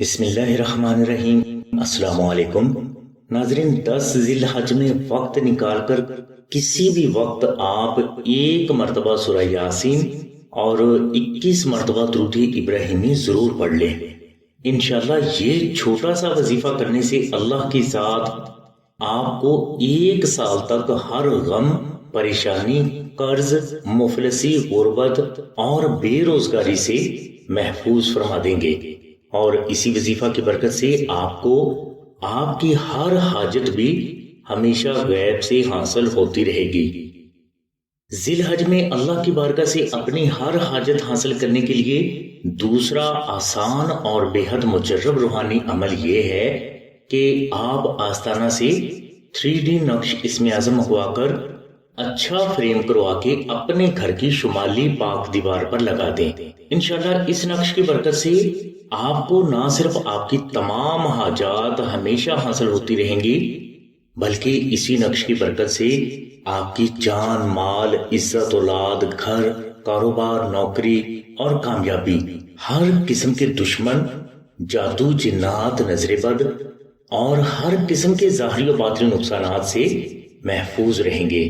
بسم اللہ الرحمن الرحیم۔ السلام علیکم ناظرین، 10 ذی الحج میں وقت نکال کر کسی بھی وقت آپ ایک مرتبہ سورہ یاسین اور 21 مرتبہ درود ابراہیمی ضرور پڑھ لیں۔ انشاءاللہ یہ چھوٹا سا وظیفہ کرنے سے اللہ کی ذات آپ کو 1 سال تک ہر غم، پریشانی، قرض، مفلسی، غربت اور بے روزگاری سے محفوظ فرما دیں گے، اور اسی وظیفہ کی برکت سے آپ کو آپ کی ہر حاجت بھی ہمیشہ غیب سے حاصل ہوتی رہے گی۔ ذی الحج میں اللہ کی بارگاہ سے اپنی ہر حاجت حاصل کرنے کے لیے دوسرا آسان اور بے حد مجرب روحانی عمل یہ ہے کہ آپ آستانہ سے 3D نقش اسم اعظم منگوا کر اچھا فریم کروا کے اپنے گھر کی شمالی پاک دیوار پر لگا دیں۔ انشاءاللہ اس نقش کی برکت سے آپ کو نہ صرف آپ کی تمام حاجات ہمیشہ حاصل ہوتی رہیں گی، بلکہ اسی نقش کی برکت سے آپ کی جان، مال، عزت، اولاد، گھر، کاروبار، نوکری اور کامیابی، ہر قسم کے دشمن، جادو، جنات، نظر بد اور ہر قسم کے ظاہری و باطنی نقصانات سے محفوظ رہیں گے۔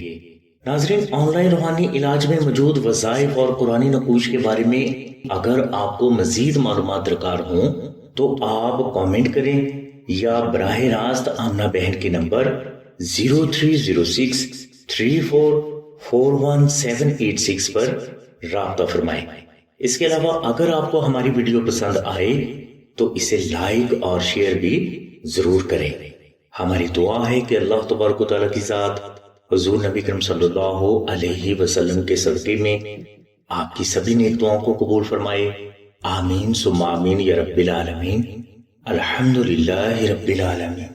ناظرین، آن لائن روحانی علاج میں موجود وظائف اور قرآنی نقوش کے بارے میں اگر آپ کو مزید معلومات درکار ہوں تو آپ کامنٹ کریں یا براہ راست آمنہ بہن کے نمبر 030634418786 پر رابطہ فرمائیں۔ اس کے علاوہ اگر آپ کو ہماری ویڈیو پسند آئے تو اسے لائک اور شیئر بھی ضرور کریں۔ ہماری دعا ہے کہ اللہ تبارک و تعالیٰ کی ذات حضور نبی کریم صلی اللہ علیہ وسلم کے صدقے میں آپ کی سبھی نیک دعاؤں کو قبول فرمائے۔ آمین ثم آمین یا رب العالمین۔ الحمدللہ رب العالمین۔